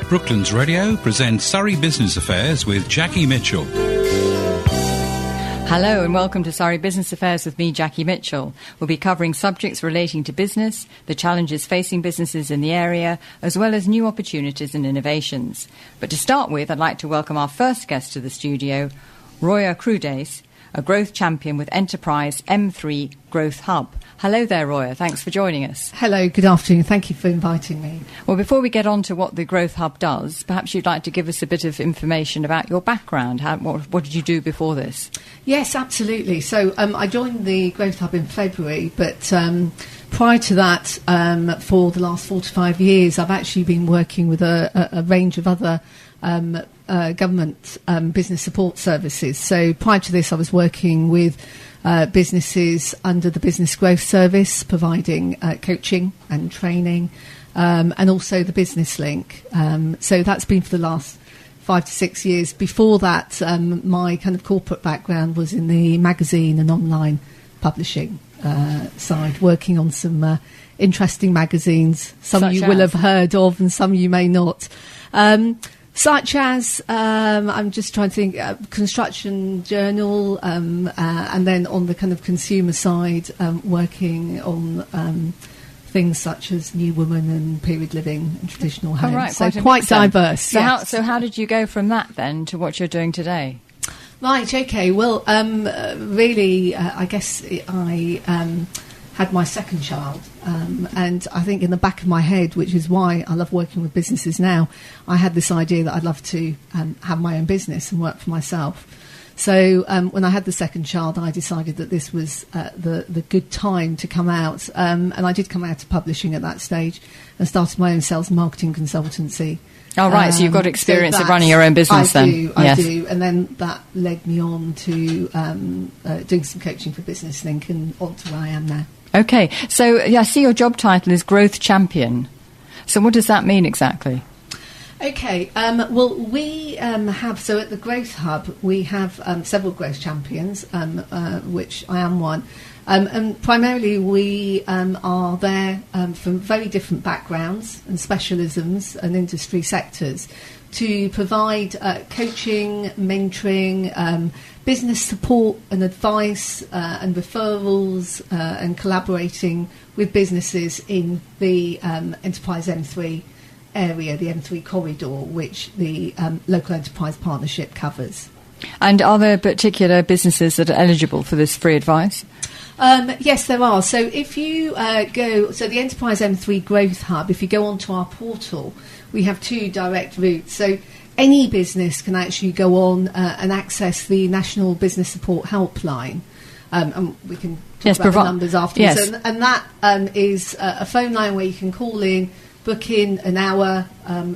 Brooklands Radio presents Surrey Business Affairs with Jackie Mitchell. Hello and welcome to Surrey Business Affairs with me, Jackie Mitchell. We'll be covering subjects relating to business, the challenges facing businesses in the area, as well as new opportunities and innovations. But to start with, I'd like to welcome our first guest to the studio, Roya Croudace, a growth champion with Enterprise M3 Growth Hub. Hello there, Roya. Thanks for joining us. Hello, good afternoon. Thank you for inviting me. Well, before we get on to what the Growth Hub does, perhaps you'd like to give us a bit of information about your background. What did you do before this? Yes, absolutely. So I joined the Growth Hub in February, but prior to that, for the last 4 to 5 years, I've actually been working with a range of other government business support services. So prior to this, I was working with businesses under the Business Growth Service, providing coaching and training, and also the Business Link. So that's been for the last 5 to 6 years. Before that, my kind of corporate background was in the magazine and online publishing side, working on some interesting magazines. Some you will have heard of and some you may not. Such as, I'm just trying to think, Construction Journal, and then on the kind of consumer side, working on things such as New Woman and period living and traditional homes. Oh, right, so quite diverse. So, yes. how did you go from that then to what you're doing today? Right, okay. Well, really, I guess I had my second child, and I think in the back of my head, which is why I love working with businesses now, I had this idea that I'd love to have my own business and work for myself. So when I had the second child, I decided that this was the good time to come out, and I did come out of publishing at that stage and started my own sales and marketing consultancy. Oh, right, so you've got experience of running your own business then. I do, and then that led me on to doing some coaching for Business Link and on to where I am now. Okay, so I see your job title is Growth Champion. So what does that mean exactly? Okay, well, we have, so at the Growth Hub, we have several growth champions, which I am one. And primarily we are there from very different backgrounds and specialisms and industry sectors to provide coaching, mentoring, business support and advice and referrals and collaborating with businesses in the Enterprise M3 area, the M3 corridor, which the local enterprise partnership covers. And are there particular businesses that are eligible for this free advice? Yes, there are. So if you the Enterprise M3 Growth Hub, if you go onto our portal, we have 2 direct routes. So any business can actually go on and access the National Business Support Helpline. And we can talk about the numbers afterwards. Yes. And that is a phone line where you can call in, book in an hour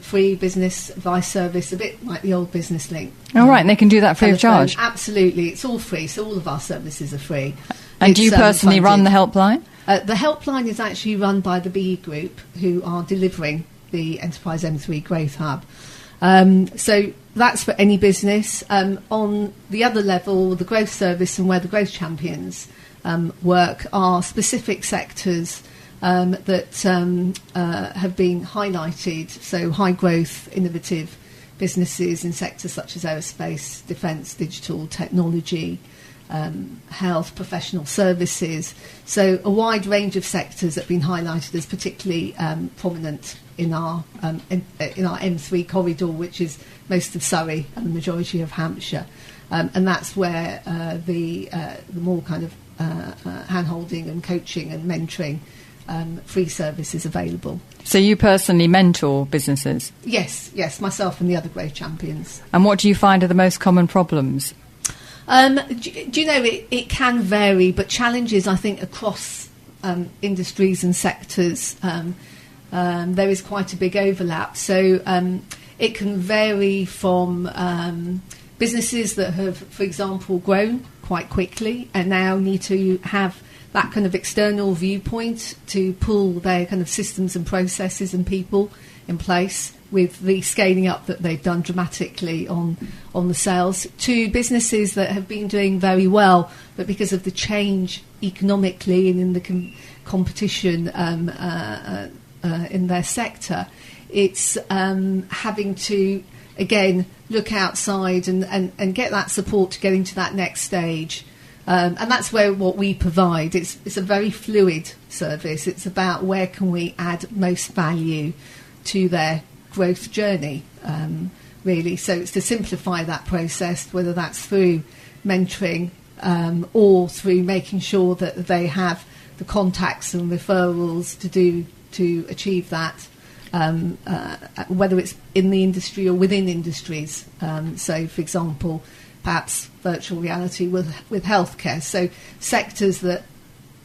free business advice service, a bit like the old Business Link. All right, and they can do that free of charge? Absolutely. It's all free, so all of our services are free. And do you personally run the helpline? The helpline is actually run by the BE Group, who are delivering the Enterprise M3 Growth Hub. So that's for any business. On the other level, the growth service and where the growth champions work are specific sectors that have been highlighted. So high growth, innovative businesses in sectors such as aerospace, defence, digital, technology, health, professional services. So a wide range of sectors that have been highlighted as particularly prominent in our M3 corridor, which is most of Surrey and the majority of Hampshire. And that's where the more kind of hand-holding and coaching and mentoring free service is available. So you personally mentor businesses? Yes, myself and the other growth champions. And what do you find are the most common problems? Do you know, it can vary, but challenges, I think, across industries and sectors, there is quite a big overlap. So it can vary from businesses that have, for example, grown quite quickly and now need to have that kind of external viewpoint to pull their kind of systems and processes and people in place with the scaling up that they've done dramatically on the sales, to businesses that have been doing very well, but because of the change economically and in the competition in their sector, it's having to, again, look outside and get that support to getting to that next stage. And that's where what we provide. It's a very fluid service. It's about where can we add most value to their growth journey, really. So it's to simplify that process, whether that's through mentoring or through making sure that they have the contacts and referrals to achieve that, whether it's in the industry or within industries. So, for example, perhaps virtual reality with healthcare. So sectors that,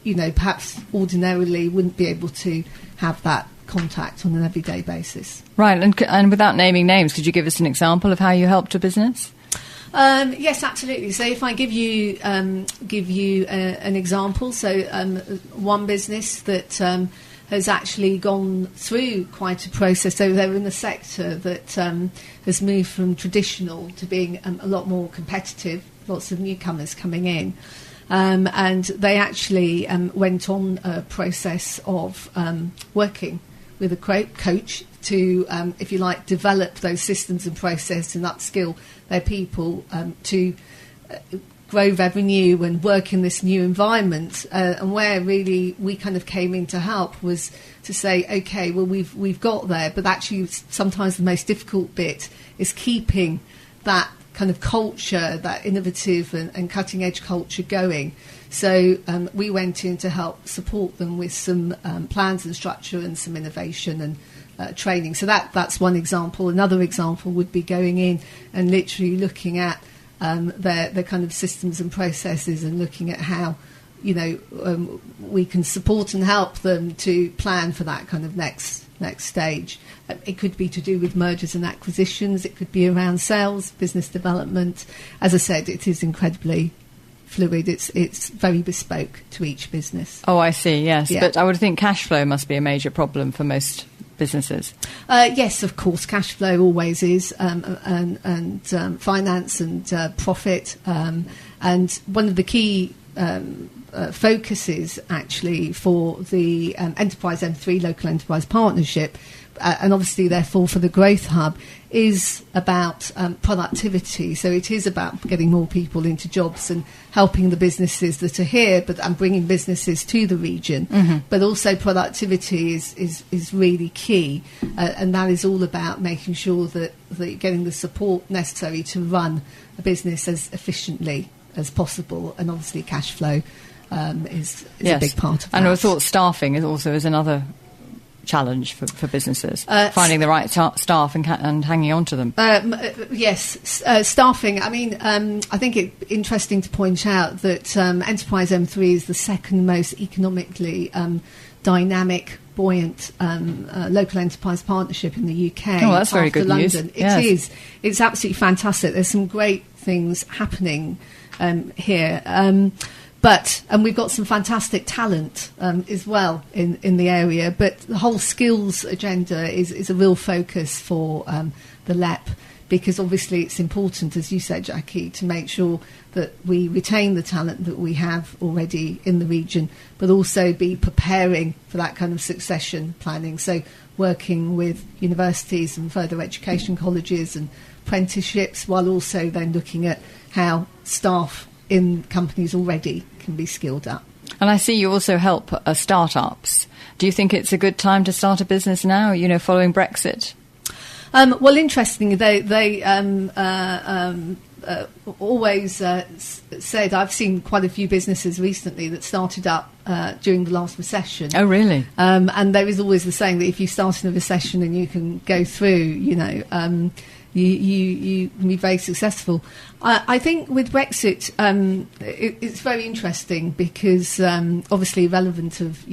perhaps ordinarily wouldn't be able to have that contact on an everyday basis. Right, and without naming names, could you give us an example of how you helped a business? Yes, absolutely. So if I give you an example, so one business that has actually gone through quite a process. So they're in a sector that has moved from traditional to being a lot more competitive, lots of newcomers coming in. And they actually went on a process of working with a coach to, if you like, develop those systems and process and upskill their people to grow revenue and work in this new environment. And where really we kind of came in to help was to say, okay, well, we've got there, but actually sometimes the most difficult bit is keeping that kind of culture, that innovative and cutting edge culture going. So we went in to help support them with some plans and structure and some innovation and training. So that's one example. Another example would be going in and literally looking at their kind of systems and processes and looking at how, we can support and help them to plan for that kind of next stage. It could be to do with mergers and acquisitions. It could be around sales, business development. As I said, it is incredibly fluid. It's very bespoke to each business. Oh, I see, yes. Yeah. But I would think cash flow must be a major problem for most businesses. Yes, of course, cash flow always is, and finance and profit. And one of the key focuses actually for the Enterprise M3 Local Enterprise Partnership, and obviously therefore for the Growth Hub, is about productivity. So it is about getting more people into jobs and helping the businesses that are here, and bringing businesses to the region. Mm-hmm. But also productivity is really key, and that is all about making sure that you're getting the support necessary to run a business as efficiently as possible, and obviously cash flow is yes. a big part of that. And I thought staffing is another challenge for businesses, finding the right staff and hanging on to them. Yes, staffing. I mean, I think it's interesting to point out that Enterprise M3 is the second most economically dynamic, buoyant local enterprise partnership in the UK. Oh, that's very good London. news. Yes. It is. It's absolutely fantastic. There's some great things happening here. And we've got some fantastic talent as well in the area. But the whole skills agenda is a real focus for the LEP, because obviously it's important, as you said, Jackie, to make sure that we retain the talent that we have already in the region, but also be preparing for that kind of succession planning. So working with universities and further education colleges and apprenticeships, while also then looking at how staff in companies already can be skilled up. And I see you also help start-ups. Do you think it's a good time to start a business now, following Brexit? Well, interestingly, they always said, I've seen quite a few businesses recently that started up during the last recession. Oh, really? And there is always the saying that if you start in a recession and you can go through, you can be very successful. I think with Brexit, it's very interesting because obviously relevant of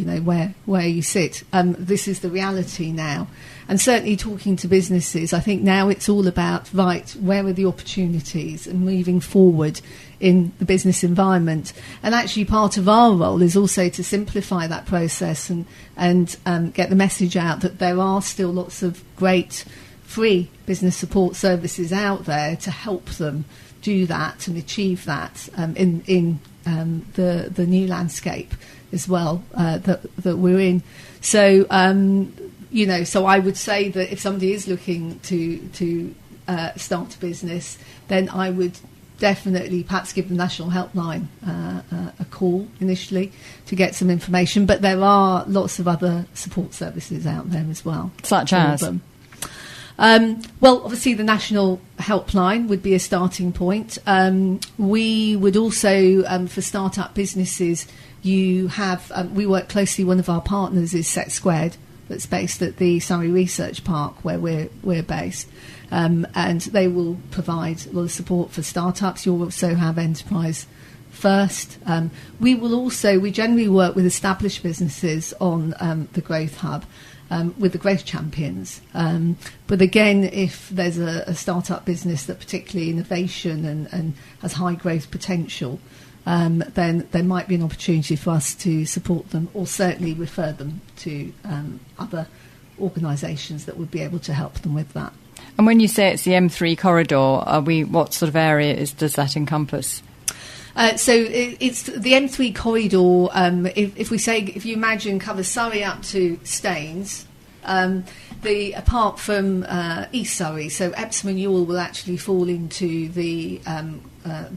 where you sit. This is the reality now, and certainly talking to businesses, I think now it's all about where are the opportunities and moving forward in the business environment. And actually, part of our role is also to simplify that process and get the message out that there are still lots of great free business support services out there to help them do that and achieve that in the new landscape as well that we're in. So So I would say that if somebody is looking to start a business, then I would definitely perhaps give the national helpline a call initially to get some information. But there are lots of other support services out there as well. Such as? Well, obviously the national helpline would be a starting point. We would also, for start-up businesses, we work closely, one of our partners is Set Squared, that's based at the Surrey Research Park where we're based. And they will provide a lot of support for startups. You'll also have Enterprise First. We generally work with established businesses on the Growth Hub, with the Growth Champions. But again, if there's a startup business that particularly innovation and has high growth potential, then there might be an opportunity for us to support them, or certainly refer them to other organisations that would be able to help them with that. And when you say it's the M3 corridor, what sort of area does that encompass? So it's the M3 corridor. If you imagine, covers Surrey up to Staines. Apart from East Surrey, so Epsom and Ewell will actually fall into the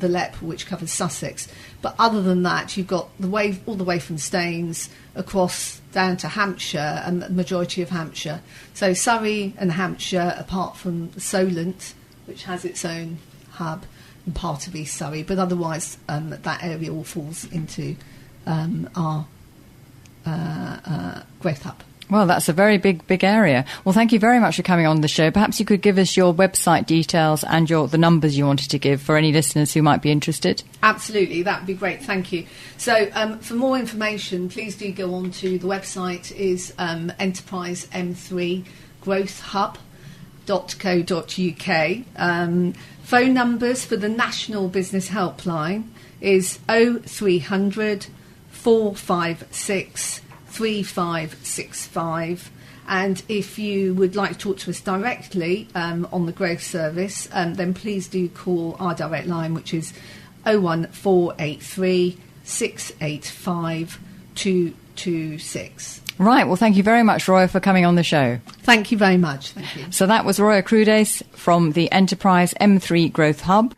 LEP, which covers Sussex. But other than that, you've got all the way from Staines across down to Hampshire, and the majority of Hampshire. So Surrey and Hampshire, apart from Solent, which has its own hub, and part of East Surrey, but otherwise that area all falls into our Growth Hub. Well, that's a very big area. Well, thank you very much for coming on the show. Perhaps you could give us your website details and the numbers you wanted to give for any listeners who might be interested. Absolutely, that would be great. Thank you. So for more information, please do go on to the website is Enterprise M3 Growth Hub.co.uk. Phone numbers for the National Business Helpline is 0300 456 3565, and if you would like to talk to us directly on the growth service, then please do call our direct line, which is 01483 685 226. Right, well, thank you very much, Roya, for coming on the show. Thank you very much. Thank you. So that was Roya Croudace from the Enterprise M3 Growth Hub.